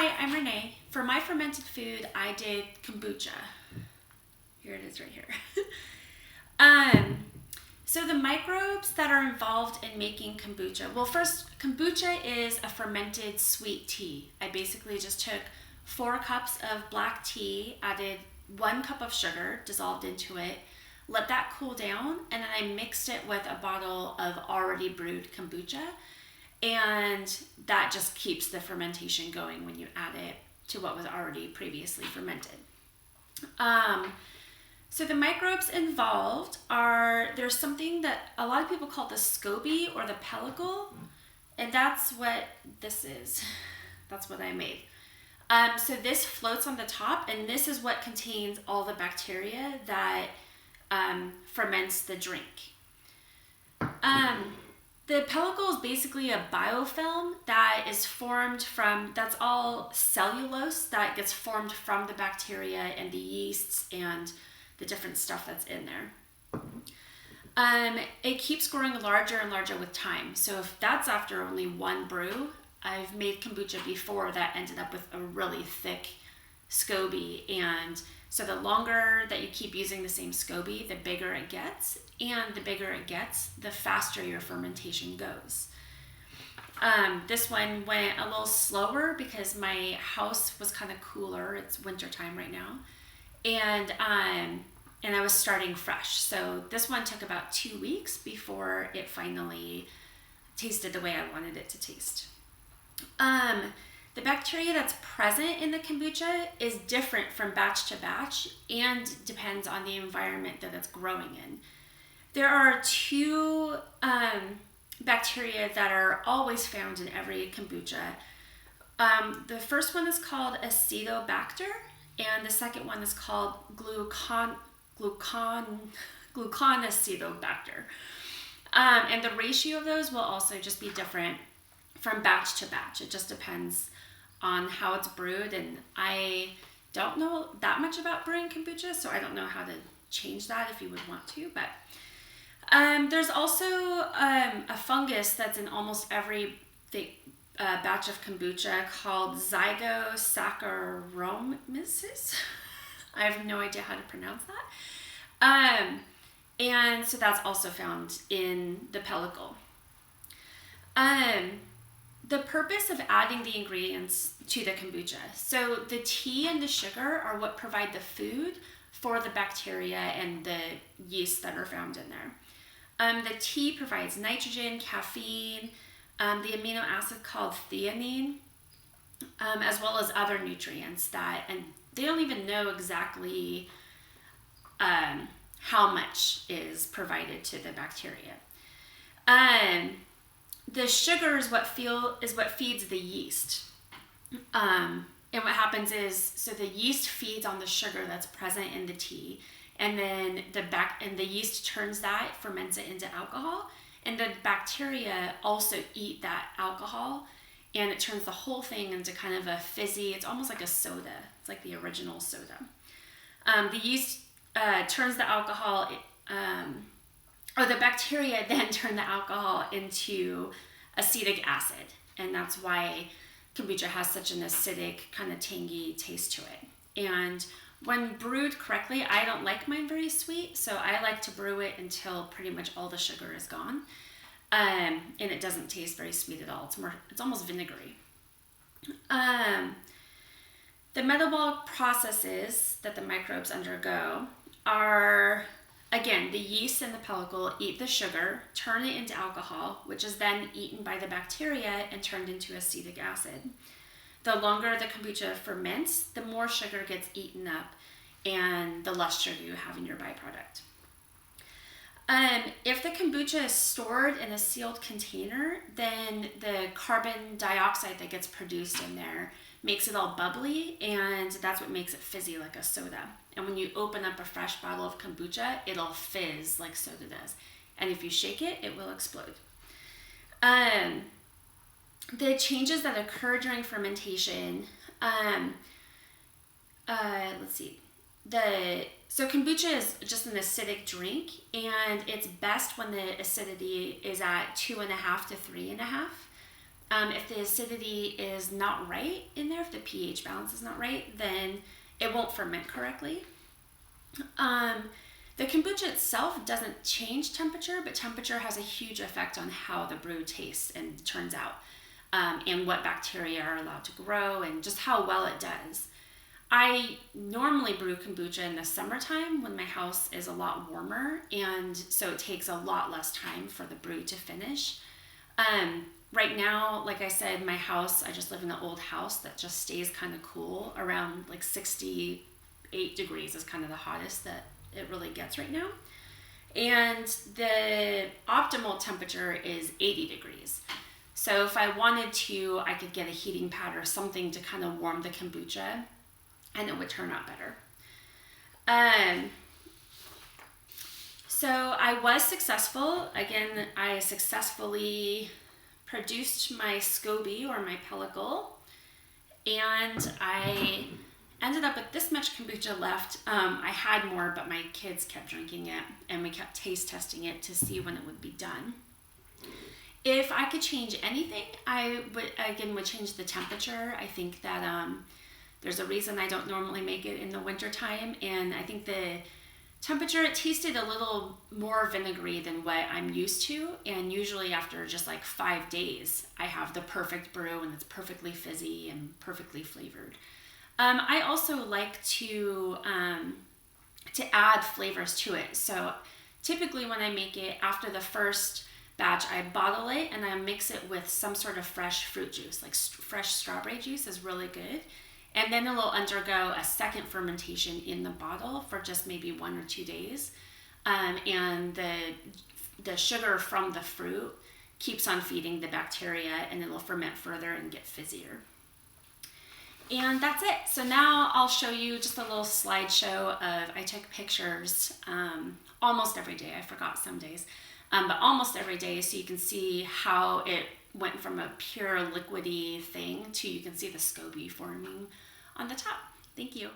Hi, I'm Renee. For my fermented food, I did kombucha. Here it is right here. So the microbes that are involved in making kombucha. Well, first, kombucha is a fermented sweet tea. I basically just took 4 cups of black tea, added 1 cup of sugar, dissolved into it, let that cool down, and then I mixed it with a bottle of already brewed kombucha. And that just keeps the fermentation going when you add it to what was already previously fermented. So the microbes involved there's something that a lot of people call the SCOBY or the pellicle, and that's what this is. That's what I made. So this floats on the top, and this is what contains all the bacteria that ferments the drink. The pellicle is basically a biofilm that is formed that's all cellulose that gets formed from the bacteria and the yeasts and the different stuff that's in there. It keeps growing larger and larger with time. So if that's after only 1 brew, I've made kombucha before that ended up with a really thick SCOBY, and so the longer that you keep using the same SCOBY, the bigger it gets, and the bigger it gets, the faster your fermentation goes. This one went a little slower because my house was kind of cooler. It's winter time right now, and I was starting fresh. So this one took about 2 weeks before it finally tasted the way I wanted it to taste. The bacteria that's present in the kombucha is different from batch to batch and depends on the environment that it's growing in. There are 2 bacteria that are always found in every kombucha. The first one is called Acetobacter, and the second one is called Gluconacetobacter. And the ratio of those will also just be different from batch to batch. It just depends on how it's brewed, and I don't know that much about brewing kombucha, so I don't know how to change that if you would want to. But there's also a fungus that's in almost every batch of kombucha called Zygosaccharomyces. I have no idea how to pronounce that. And so that's also found in the pellicle. The purpose of adding the ingredients to the kombucha. So the tea and the sugar are what provide the food for the bacteria and the yeast that are found in there. The tea provides nitrogen, caffeine, the amino acid called theanine, as well as other nutrients and they don't even know exactly how much is provided to the bacteria. The sugar is what feeds the yeast. And what happens is, so the yeast feeds on the sugar that's present in the tea, and then the yeast turns that, ferments it into alcohol, and the bacteria also eat that alcohol, and it turns the whole thing into kind of a fizzy, it's almost like a soda. It's like the original soda. The yeast turns the alcohol, or the bacteria then turn the alcohol into acetic acid, and that's why kombucha has such an acidic, kind of tangy taste to it. And when brewed correctly, I don't like mine very sweet, so I like to brew it until pretty much all the sugar is gone, and it doesn't taste very sweet at all. It's almost vinegary. The metabolic processes that the microbes undergo are, again, the yeast and the pellicle eat the sugar, turn it into alcohol, which is then eaten by the bacteria and turned into acetic acid. The longer the kombucha ferments, the more sugar gets eaten up and the less sugar you have in your byproduct. If the kombucha is stored in a sealed container, then the carbon dioxide that gets produced in there makes it all bubbly, and that's what makes it fizzy like a soda. And when you open up a fresh bottle of kombucha, it'll fizz like soda does. And if you shake it, it will explode. The changes that occur during fermentation, let's see. So kombucha is just an acidic drink, and it's best when the acidity is at 2.5 to 3.5. If the acidity is not right in there, if the pH balance is not right, then it won't ferment correctly. The kombucha itself doesn't change temperature, but temperature has a huge effect on how the brew tastes and turns out, and what bacteria are allowed to grow and just how well it does. I normally brew kombucha in the summertime when my house is a lot warmer, and so it takes a lot less time for the brew to finish. Right now, like I said, my house, I just live in an old house that just stays kind of cool. Around like 68 degrees is kind of the hottest that it really gets right now. And the optimal temperature is 80 degrees. So if I wanted to, I could get a heating pad or something to kind of warm the kombucha, and it would turn out better. So I was successful. Again, I successfully produced my SCOBY, or my pellicle, and I ended up with this much kombucha left. I had more, but my kids kept drinking it, and we kept taste testing it to see when it would be done. If I could change anything, I would change the temperature. I think that there's a reason I don't normally make it in the winter time, and I think the temperature, it tasted a little more vinegary than what I'm used to, and usually after just like 5 days, I have the perfect brew, and it's perfectly fizzy and perfectly flavored. I also like to add flavors to it. So typically when I make it, after the first batch, I bottle it and I mix it with some sort of fresh fruit juice, like fresh strawberry juice is really good. And then it'll undergo a second fermentation in the bottle for just maybe 1 or 2 days. And the sugar from the fruit keeps on feeding the bacteria, and it'll ferment further and get fizzier. And that's it. So now I'll show you just a little slideshow of, I took pictures almost every day. I forgot some days, but almost every day, so you can see how it went from a pure liquidy thing to, you can see the SCOBY forming on the top. Thank you.